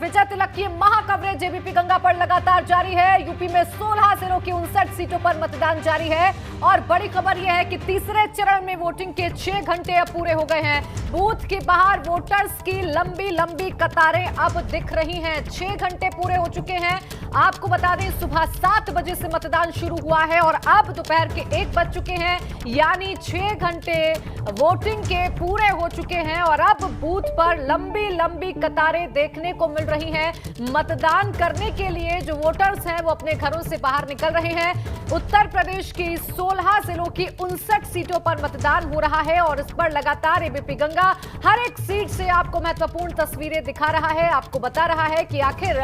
विजय तिलक की महा coverage ABP Ganga पर लगातार जारी है। यूपी में 16 जिलों की 59 सीटों पर मतदान जारी है और बड़ी खबर यह है कि तीसरे चरण में वोटिंग के 6 घंटे अब पूरे हो गए हैं। बूथ के बाहर वोटर्स की लंबी लंबी कतारें अब दिख रही हैं। 6 घंटे पूरे हो चुके हैं। आपको बता दें सुबह 7 बजे से मतदान शुरू हुआ है और अब दोपहर के 1 बज चुके हैं, यानी 6 घंटे वोटिंग के पूरे हो चुके हैं और अब बूथ पर लंबी लंबी कतारें देखने को मिल रही हैं। मतदान करने के लिए जो वोटर्स हैं वो अपने घरों से बाहर निकल रहे हैं। उत्तर प्रदेश की 16 जिलों की 59 सीटों पर मतदान हो रहा है और इस पर लगातार एबीपी गंगा हर एक सीट से आपको महत्वपूर्ण तस्वीरें दिखा रहा है, आपको बता रहा है कि आखिर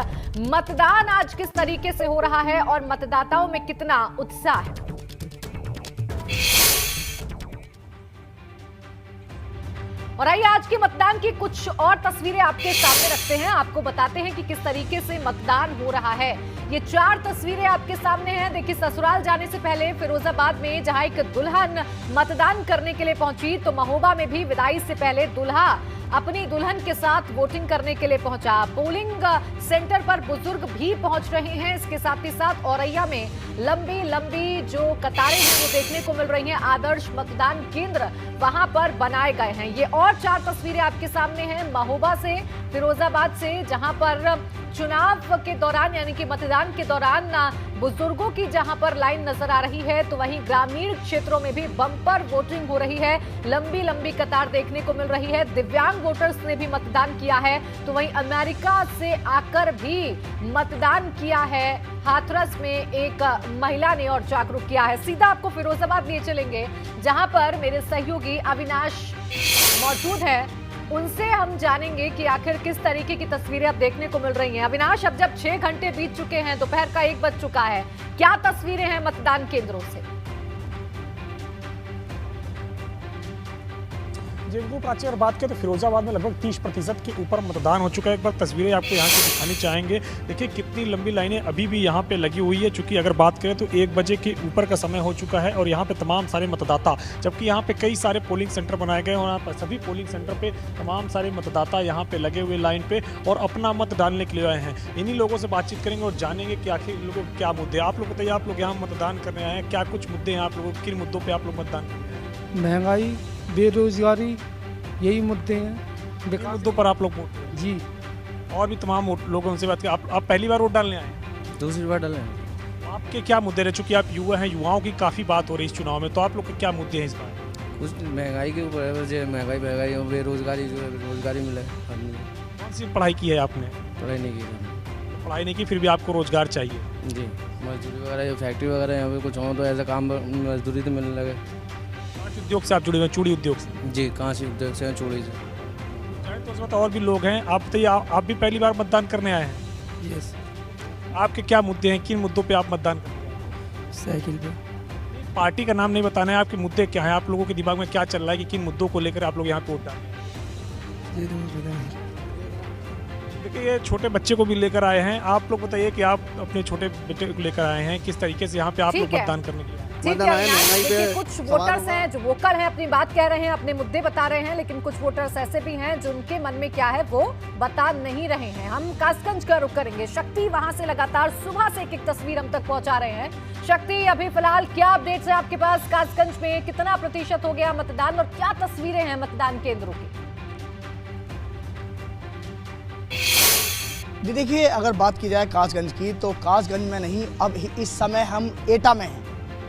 मतदान आज किस तरीके से हो रहा है और मतदाताओं में कितना उत्साह है। और आइए आज के मतदान की कुछ और तस्वीरें आपके सामने रखते हैं, आपको बताते हैं कि किस तरीके से मतदान हो रहा है। ये 4 तस्वीरें आपके सामने हैं। देखिए, ससुराल जाने से पहले फिरोजाबाद में जहां एक दुल्हन मतदान करने के लिए पहुंची, तो महोबा में भी विदाई से पहले दूल्हा अपनी दुल्हन के साथ वोटिंग करने के लिए पहुंचा। पोलिंग सेंटर पर बुजुर्ग भी पहुंच रहे हैं। इसके साथ ही साथ औरैया में लंबी लंबी जो कतारें हैं वो देखने को मिल रही हैं। आदर्श मतदान केंद्र वहां पर बनाए गए हैं। ये और 4 तस्वीरें आपके सामने हैं महोबा से, फिरोजाबाद से, जहां पर चुनाव के दौरान यानी कि मतदान के दौरान बुजुर्गों की जहां पर लाइन नजर आ रही है, तो वहीं ग्रामीण क्षेत्रों में भी बम्पर वोटिंग हो रही है। लंबी लंबी कतार देखने को मिल रही है। दिव्यांग वोटर्स ने भी मतदान किया है, तो वहीं अमेरिका से आकर भी मतदान किया है। हाथरस में एक महिला ने और जागरूक किया है। सीधा आपको फिरोजाबाद लिए चलेंगे, जहां पर मेरे सहयोगी अविनाश मौजूद है। उनसे हम जानेंगे कि आखिर किस तरीके की तस्वीरें अब देखने को मिल रही हैं। अविनाश, अब जब 6 घंटे बीत चुके हैं, दोपहर का 1 बज चुका है, क्या तस्वीरें हैं मतदान केंद्रों से? जिनको प्राची अगर बात करें तो फिरोजाबाद में लगभग 30% के ऊपर मतदान हो चुका है। एक बार तस्वीरें आपको यहाँ से दिखानी चाहेंगे। देखिए कितनी लंबी लाइनें अभी भी यहाँ पे लगी हुई है। चूंकि अगर बात करें तो 1 बजे के ऊपर का समय हो चुका है और यहाँ पे तमाम सारे मतदाता, जबकि यहाँ पे कई सारे पोलिंग सेंटर बनाए गए और यहाँ पर सभी पोलिंग सेंटर पे तमाम सारे मतदाता यहाँ पे लगे हुए लाइन पे और अपना मत डालने के लिए आए हैं। इन्हीं लोगों से बातचीत करेंगे और जानेंगे कि आखिर इन लोगों के क्या मुद्दे। आप लोग बताइए, आप लोग यहाँ मतदान करने आए हैं, क्या कुछ मुद्दे हैं आप लोगों, किन मुद्दों पर आप लोग मतदान कर रहे हैं? महंगाई, बेरोजगारी, यही मुद्दे हैं। विकास मुद्दों पर आप लोग वोट जी। और भी तमाम लोगों से बात की। आप पहली बार वोट डालने आए हैं? दूसरी बार डाले हैं। आपके क्या मुद्दे रहे? चूंकि आप युवा हैं, युवाओं की काफ़ी बात हो रही है इस चुनाव में, तो आप लोग के क्या मुद्दे हैं इस बार? कुछ महंगाई के ऊपर है, जो महंगाई और बेरोजगारी, जो रोजगारी मिले। कौन सी पढ़ाई की है आपने? पढ़ाई नहीं की। पढ़ाई नहीं की, फिर भी आपको रोजगार चाहिए? जी, मजदूरी वगैरह, फैक्ट्री वगैरह यहाँ पे कुछ हो तो ऐसा काम, मजदूरी तो मिलने लगे। कांच उद्योग से आप जुड़े हुए हैं? चूड़ी उद्योग से? जी, कांच उद्योग से, चूड़ी से। तो उस वक्त और भी लोग हैं। आप बताइए, आप भी पहली बार मतदान करने आए हैं? यस। आपके क्या मुद्दे हैं, किन मुद्दों पे आप मतदान करते हैं? साइकिल पे। पार्टी का नाम नहीं बताना है, आपके मुद्दे क्या हैं, आप लोगों के दिमाग में क्या चल रहा है कि किन मुद्दों को लेकर आप लोग यहाँ पे वोट डाल रहे हैं? देखिए, ये छोटे बच्चे को भी लेकर आए हैं। आप लोग बताइए कि आप अपने छोटे बेटे को लेकर आए हैं, किस तरीके से यहाँ पे आप लोग मतदान करने के लिए? ठीक है, देखिए कुछ वोटर्स हैं जो वोकल हैं, अपनी बात कह रहे हैं, अपने मुद्दे बता रहे हैं, लेकिन कुछ वोटर्स ऐसे भी हैं जो उनके मन में क्या है वो बता नहीं रहे हैं। हम कासगंज का रुख करेंगे। शक्ति वहां से लगातार सुबह से एक तस्वीर हम तक पहुंचा रहे हैं। शक्ति, अभी फिलहाल क्या अपडेट्स है आपके पास? कासगंज में कितना प्रतिशत हो गया मतदान और क्या तस्वीरें हैं मतदान केंद्रों की? जी देखिए, अगर बात की जाए कासगंज की, तो कासगंज में नहीं, अब इस समय हम एटा में हैं।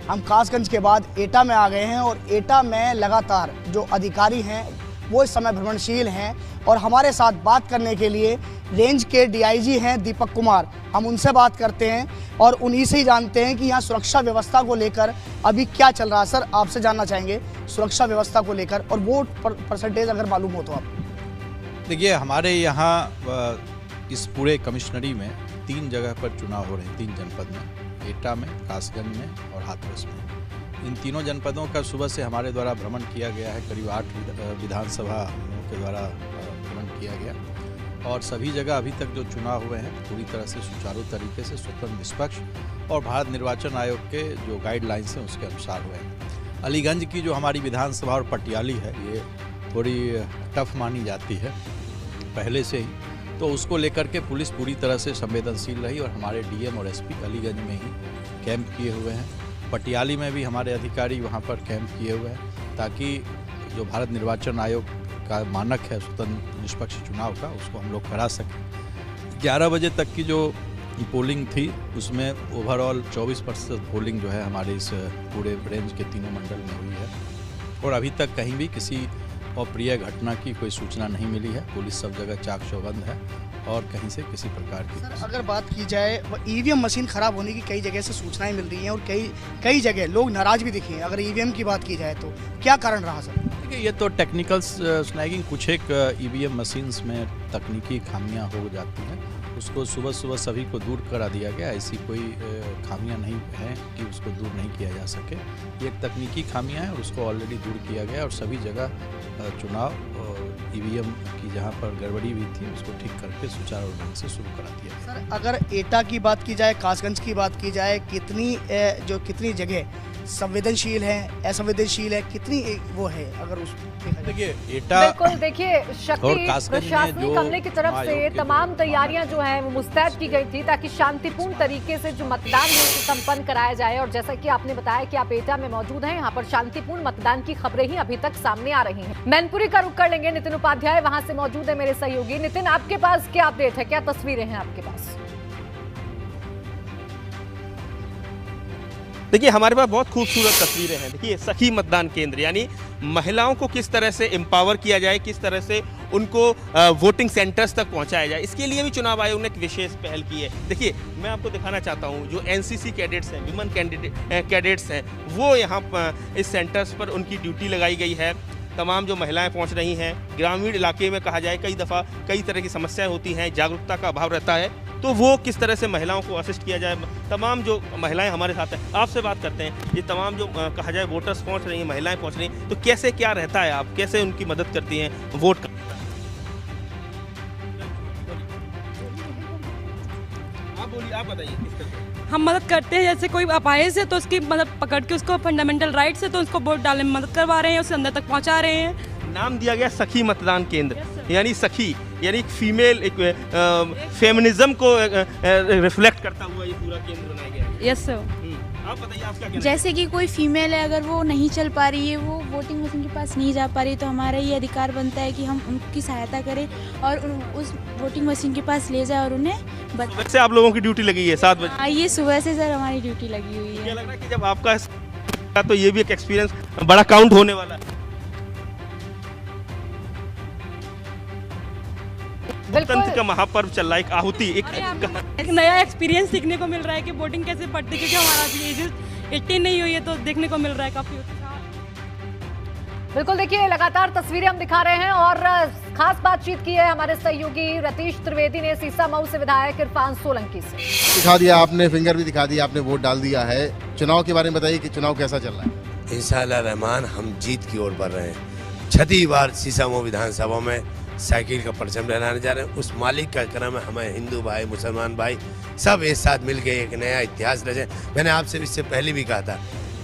हम कासगंज के बाद एटा में आ गए हैं और एटा में लगातार जो अधिकारी हैं वो इस समय भ्रमणशील हैं और हमारे साथ बात करने के लिए रेंज के डीआईजी हैं दीपक कुमार। हम उनसे बात करते हैं और उन्हीं से ही जानते हैं कि यहाँ सुरक्षा व्यवस्था को लेकर अभी क्या चल रहा है। सर, आपसे जानना चाहेंगे सुरक्षा व्यवस्था को लेकर और वोट परसेंटेज अगर मालूम हो तो आप। देखिए, हमारे यहाँ इस पूरे कमिश्नरी में 3 जगह पर चुनाव हो रहे हैं, 3 जनपद में, एटा में, कासगंज में और हाथरस में। इन तीनों जनपदों का सुबह से हमारे द्वारा भ्रमण किया गया है। करीब 8 विधानसभा के द्वारा भ्रमण किया गया और सभी जगह अभी तक जो चुनाव हुए हैं पूरी तरह से सुचारू तरीके से, स्वतंत्र, निष्पक्ष और भारत निर्वाचन आयोग के जो गाइडलाइंस हैं उसके अनुसार हुए हैं। अलीगंज की जो हमारी विधानसभा और पटियाली है, ये थोड़ी टफ मानी जाती है पहले से ही, तो उसको लेकर के पुलिस पूरी तरह से संवेदनशील रही और हमारे डीएम और एसपी अलीगंज में ही कैंप किए हुए हैं। पटियाली में भी हमारे अधिकारी वहाँ पर कैंप किए हुए हैं ताकि जो भारत निर्वाचन आयोग का मानक है स्वतंत्र निष्पक्ष चुनाव का, उसको हम लोग करा सकें। 11 बजे तक की जो पोलिंग थी उसमें ओवरऑल 24% पोलिंग जो है हमारे इस पूरे रेंज के तीनों मंडल में हुई है और अभी तक कहीं भी किसी अप्रिय घटना की कोई सूचना नहीं मिली है। पुलिस सब जगह चाक चौबंद है और कहीं से किसी प्रकार की। सर अगर बात की जाए ईवीएम मशीन खराब होने की कई जगह से सूचनाएं मिल रही हैं और कई जगह लोग नाराज भी दिखे हैं। अगर ईवीएम की बात की जाए तो क्या कारण रहा सर? देखिए ये तो टेक्निकल स्नैगिंग, कुछ एक ईवीएम मशीन्स में तकनीकी खामियां हो जाती हैं, उसको सुबह सुबह सभी को दूर करा दिया गया। ऐसी कोई खामियां नहीं है कि उसको दूर नहीं किया जा सके। ये एक तकनीकी खामियां है और उसको ऑलरेडी दूर किया गया और सभी जगह चुनाव और ईवीएम की जहां पर गड़बड़ी हुई थी उसको ठीक करके सुचारू ढंग से शुरू करा दिया गया। सर अगर एटा की बात की जाए, कासगंज की बात की जाए, कितनी जगह संवेदनशील है, असंवेदनशील है, कितनी वो है अगर उस देखिए एटा बिल्कुल देखिए शक्ति प्रशासनिक अमले की तरफ से तमाम तैयारियां जो हैं वो मुस्तैद की गई थी ताकि शांतिपूर्ण तरीके से जो मतदान है उसे संपन्न कराया जाए। और जैसा कि आपने बताया कि आप एटा में मौजूद हैं, यहाँ पर शांतिपूर्ण मतदान की खबरें ही अभी तक सामने आ रही हैं। मैनपुरी का रुख कर लेंगे, नितिन उपाध्याय वहां से मौजूद है मेरे सहयोगी। नितिन, आपके पास क्या अपडेट है, क्या तस्वीरें हैं आपके पास? देखिए हमारे पास बहुत खूबसूरत तस्वीरें हैं। देखिए सखी मतदान केंद्र, यानी महिलाओं को किस तरह से एम्पावर किया जाए, किस तरह से उनको वोटिंग सेंटर्स तक पहुंचाया जाए, इसके लिए भी चुनाव आयोग ने एक विशेष पहल की है। देखिए मैं आपको दिखाना चाहता हूं, जो एनसीसी कैडेट्स हैं, विमेन कैडेट्स हैं, वो यहाँ इस सेंटर्स पर उनकी ड्यूटी लगाई गई है। तमाम जो महिलाएं पहुंच रही हैं, ग्रामीण इलाके में कहा जाए कई दफ़ा कई तरह की समस्याएं होती हैं, जागरूकता का अभाव रहता है, तो वो किस तरह से महिलाओं को असिस्ट किया जाए। तमाम जो महिलाएं हमारे साथ हैं, आपसे बात करते हैं। ये तमाम जो कहा जाए वोटर्स पहुंच रही हैं, महिलाएं पहुंच रही हैं, तो कैसे क्या रहता है, आप कैसे उनकी मदद करती हैं वोट का? आप बोलिए, आप बताइए किस तरह। हम मदद करते हैं, जैसे कोई अपाहिज है तो उसकी मदद पकड़ के उसको फंडामेंटल राइट्स है तो उसको वोट डालने में मदद करवा रहे हैं, उसे अंदर तक पहुंचा रहे हैं। नाम दिया गया सखी मतदान केंद्र, यानी सखी यानी फीमेल फेमिनिज्म को रिफ्लेक्ट करता हुआ ये पूरा केंद्र बनाया गया है। Yes sir. आप बताइए आप क्या कहना जैसे कि कोई फीमेल है, अगर वो नहीं चल पा रही है, वो वोटिंग मशीन के पास नहीं जा पा रही, तो हमारा ये अधिकार बनता है कि हम उनकी सहायता करें और उस वोटिंग मशीन के पास ले जाए और उन्हें सुबह से आप लोगों की ड्यूटी लगी है 7 बजे? हाँ, ये सुबह से सर हमारी ड्यूटी लगी हुई है। क्या लग रहा है कि जब आपका तो ये भी एक एक्सपीरियंस बड़ा काउंट होने वाला है। लोकतंत्र का महापर्व चल रहा है, एक आहुति, एक नया एक्सपीरियंस सीखने को मिल रहा है कि वोटिंग कैसे पड़ती है, क्योंकि हमारा एज 18 नहीं हुई है, तो देखने को मिल रहा है काफी। बिल्कुल देखिए लगातार तस्वीरें हम दिखा रहे हैं और खास बातचीत की है हमारे सहयोगी रतीश त्रिवेदी ने सीसामऊ से विधायक इरफान सोलंकी से। दिखा दिया आपने, फिंगर भी दिखा दिया आपने, वोट डाल दिया है। चुनाव के बारे में बताइए कि चुनाव कैसा चल रहा है? इंशाअल्लाह रहमान हम जीत की ओर बढ़ रहे हैं। 6ठी बार सीसामऊ विधानसभा में साइकिल का परचम लहराने जा रहे हैं। उस मालिक का करम है, हमें हिंदू भाई मुसलमान भाई सब एक साथ मिलकर एक नया इतिहास रचे। मैंने आपसे इससे पहले भी कहा था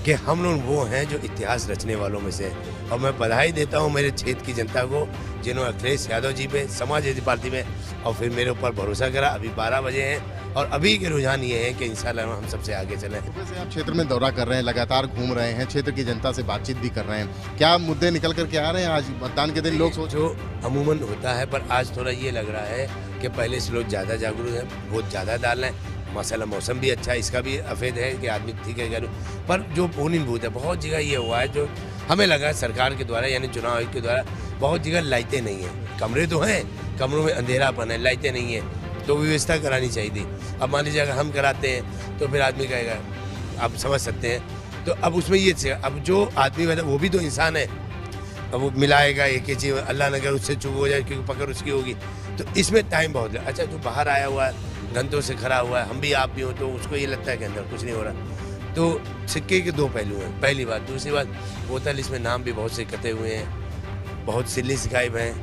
कि हम लोग वो हैं जो इतिहास रचने वालों में से, और मैं बधाई देता हूँ मेरे क्षेत्र की जनता को जिन्होंने अखिलेश यादव जी पे, समाजवादी पार्टी में, और फिर मेरे ऊपर भरोसा करा। अभी 12 बजे हैं और अभी के रुझान ये है कि इंशाल्लाह हम सबसे आगे चलें। वैसे आप क्षेत्र में दौरा कर रहे हैं, लगातार घूम रहे हैं, क्षेत्र की जनता से बातचीत भी कर रहे हैं, क्या मुद्दे निकल करके आ रहे हैं आज मतदान के दिन? लोग जो अमूमन होता है, पर आज थोड़ा ये लग रहा है कि पहले से लोग ज़्यादा जागरूक हैं, वोट ज़्यादा डाल रहे हैं। माशाल्लाह मौसम भी अच्छा है, इसका भी अफेद है कि आदमी ठीक है। पर जो पोलिंग बूथ है, बहुत जगह ये हुआ है जो हमें लगा सरकार के द्वारा यानी चुनाव आयोग के द्वारा बहुत जगह लाइटें नहीं हैं। कमरे तो हैं, कमरों में अंधेरापन है, लाइटें नहीं हैं, तो व्यवस्था करानी चाहिए थी। अब मान लीजिए अगर हम कराते हैं तो फिर आदमी कहेगा, आप समझ सकते हैं। तो अब उसमें ये अब जो आदमी मतलब वो भी तो इंसान है, अब वो मिलाएगा एक ही चीज़, अल्लाह न करे उससे चूक हो जाए क्योंकि पकड़ उसकी होगी, तो इसमें टाइम बहुत है। अच्छा जो बाहर आया हुआ है, घंटों से खड़ा हुआ है, हम भी आप भी हो, तो उसको ये लगता है कि अंदर कुछ नहीं हो रहा। तो सिक्के के दो पहलू हैं, पहली बात। दूसरी बात, बोतल इसमें नाम भी बहुत से कटे हुए हैं, बहुत सिल्ली सिकाइब हैं,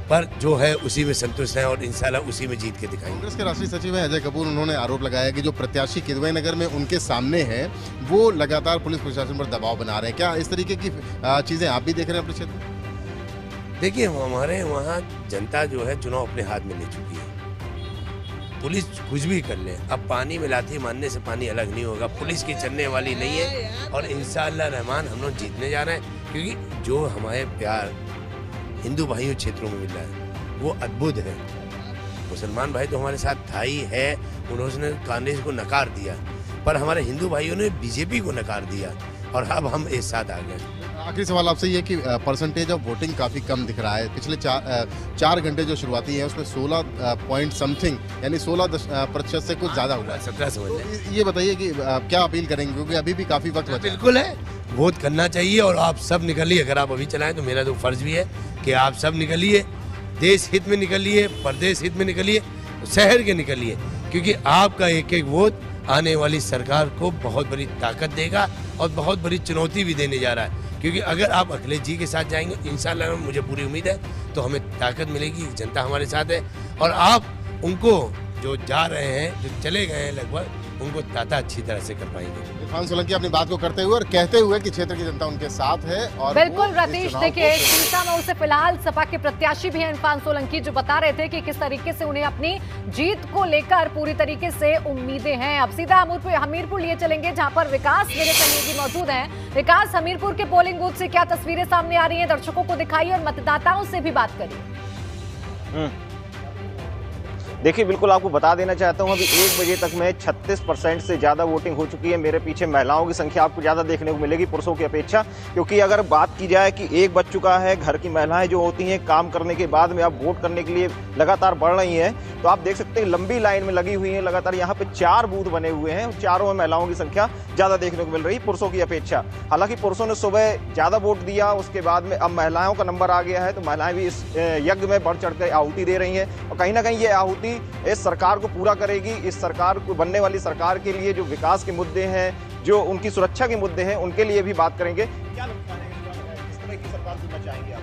पर जो है उसी में संतुष्ट हैं और इंशाल्लाह उसी में जीत के दिखाएंगे। कांग्रेस के राष्ट्रीय सचिव हैं अजय कपूर, उन्होंने आरोप लगाया कि जो प्रत्याशी किदवई नगर में उनके सामने हैं वो लगातार पुलिस प्रशासन पर दबाव बना रहे हैं। क्या इस तरीके की चीज़ें आप भी देख रहे हैं अपने क्षेत्र में? देखिए हमारे वहाँ जनता जो है चुनाव अपने हाथ में ले चुकी है। पुलिस कुछ भी कर ले, अब पानी में लाठी मारने से पानी अलग नहीं होगा। पुलिस की चलने वाली नहीं है और इंशाअल्लाह रहमान हम लोग जीतने जा रहे हैं, क्योंकि जो हमारे प्यार हिंदू भाइयों क्षेत्रों में मिल रहा है वो अद्भुत है। मुसलमान भाई तो हमारे साथ था ही है, उन्होंने कांग्रेस को नकार दिया, पर हमारे हिंदू भाइयों ने बीजेपी को नकार दिया और अब हम एक साथ आ गए। आखिरी सवाल आपसे ये कि परसेंटेज ऑफ वोटिंग काफ़ी कम दिख रहा है। पिछले 4 घंटे जो शुरुआती है उसमें 16 पॉइंट समथिंग यानी 16% से कुछ ज़्यादा हुआ है। 17 समझ लें। तो ये बताइए कि क्या अपील करेंगे, क्योंकि अभी भी काफ़ी वक्त बचा है। बिल्कुल है, वोट करना चाहिए और आप सब निकलिए। अगर आप अभी चलाएं तो मेरा तो फर्ज भी है कि आप सब निकलिए, देश हित में निकलिए, प्रदेश हित में निकलिए, शहर के निकलिए, क्योंकि आपका एक एक वोट आने वाली सरकार को बहुत बड़ी ताकत देगा और बहुत बड़ी चुनौती भी देने जा रहा है। क्योंकि अगर आप अखिलेश जी के साथ जाएंगे इंशाल्लाह, मुझे पूरी उम्मीद है, तो हमें ताकत मिलेगी, जनता हमारे साथ है और आप उनको जो जा रहे हैं, जो चले गए हैं लगभग, उनको ताता अच्छी तरह से कर पाएंगे। इरफान सोलंकी अपनी बात को करते हुए और कहते हुए कि क्षेत्र की जनता उनके साथ है और बिल्कुल रतीश, देखिए चिंता में उसे फिलहाल सपा के प्रत्याशी भी हैं इरफान सोलंकी, जो बता रहे थे कि किस तरीके से उन्हें अपनी जीत को लेकर पूरी तरीके से उम्मीदें हैं। अब सीधा हमीरपुर लिए चलेंगे, जहां पर विकास मेरे सहयोगी मौजूद हैं। विकास, हमीरपुर के पोलिंग बूथ से क्या तस्वीरें सामने आ रही हैं, दर्शकों को दिखाइए और मतदाताओं से भी बात करिए। देखिए, बिल्कुल आपको बता देना चाहता हूं, अभी 1 बजे तक में 36% से ज़्यादा वोटिंग हो चुकी है। मेरे पीछे महिलाओं की संख्या आपको ज़्यादा देखने को मिलेगी पुरुषों की अपेक्षा, क्योंकि अगर बात की जाए कि 1 बज चुका है, घर की महिलाएं जो होती हैं काम करने के बाद में अब वोट करने के लिए लगातार बढ़ रही हैं, तो आप देख सकते हैं लंबी लाइन में लगी हुई है लगातार। यहाँ पे 4 बूथ बने हुए हैं, चारों में महिलाओं की संख्या ज़्यादा देखने को मिल रही है पुरुषों की अपेक्षा। हालांकि पुरुषों ने सुबह ज़्यादा वोट दिया, उसके बाद में अब महिलाओं का नंबर आ गया है, तो महिलाएं भी इस यज्ञ में बढ़ चढ़ कर आहुति दे रही हैं और कहीं ना कहीं ये आहुति इस सरकार को पूरा करेगी। इस सरकार को, बनने वाली सरकार के लिए जो विकास के मुद्दे हैं, जो उनकी सुरक्षा के मुद्दे हैं, उनके लिए भी बात करेंगे। क्या लगता है किस तरह की सरकार चुनना चाहेंगे आप?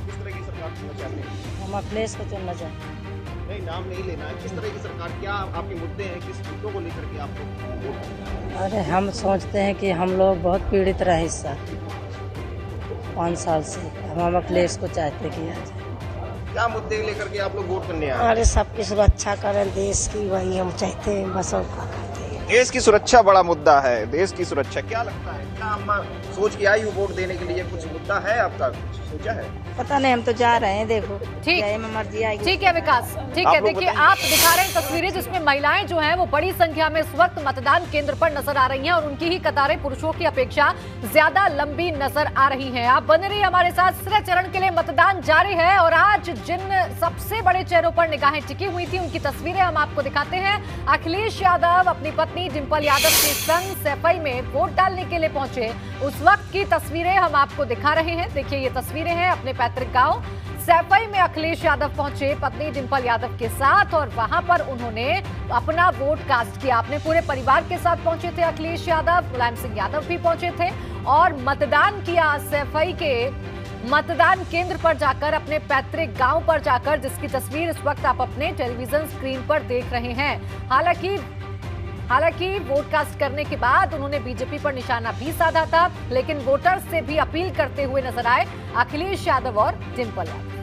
किस तरह की सरकार चुनना चाहते हैं? हम अखिलेश को चुनना चाहते हैं। नहीं, नाम नहीं लेना है, किस तरह की सरकार, क्या आपके मुद्दे हैं, किस मुद्दों को लेकर के आपको वोट? अरे हम सोचते हैं कि हम लोग बहुत पीड़ित रहे इस साल 5 साल से, हम अखिलेश को चाहते कि आ जाए। क्या मुद्दे लेकर के आप लोग वोट करने आए? अरे सबकी सुरक्षा करें देश की, वही हम चाहते हैं, बस और क्या करते हैं। देश की सुरक्षा बड़ा मुद्दा है, देश की सुरक्षा। क्या लगता है, क्या अम्मा सोच के आई हो वोट देने के लिए, कुछ मुद्दा है आपका, कुछ सोचा है? पता नहीं, हम तो जा रहे हैं, देखो ठीक मर्जी आएगी। ठीक है विकास, ठीक है। देखिए आप दिखा रहे हैं तस्वीरें जिसमें महिलाएं जो हैं वो बड़ी संख्या में इस वक्त मतदान केंद्र पर नजर आ रही हैं और उनकी ही कतारें पुरुषों की अपेक्षा ज्यादा लंबी नजर आ रही हैं। आप बने रहिए हमारे साथ, तीसरे चरण के लिए मतदान जारी है और आज जिन सबसे बड़े चेहरों पर निगाहें टिकी हुई थी उनकी तस्वीरें हम आपको दिखाते हैं। अखिलेश यादव अपनी पत्नी डिंपल यादव के संग सैफई में वोट डालने के लिए पहुंचे, उस वक्त की तस्वीरें हम आपको दिखा रहे हैं। देखिए ये तस्वीरें हैं अपने पैतृक गांव सैफई में अखिलेश यादव पहुंचे पत्नी डिंपल यादव के साथ और वहां पर उन्होंने अपना वोट कास्ट किया। अपने पूरे परिवार के साथ पहुंचे थे अखिलेश यादव, मुलायम सिंह यादव भी पहुंचे थे और मतदान किया सैफई के मतदान केंद्र पर जाकर, अपने पैतृक गांव पर जाकर, जिसकी तस्वीर इस वक्त आप अपने टेलीविजन स्क्रीन पर देख रहे हैं। हालांकि वोट कास्ट करने के बाद उन्होंने बीजेपी पर निशाना भी साधा था, लेकिन वोटर्स से भी अपील करते हुए नजर आए अखिलेश यादव और डिंपल यादव।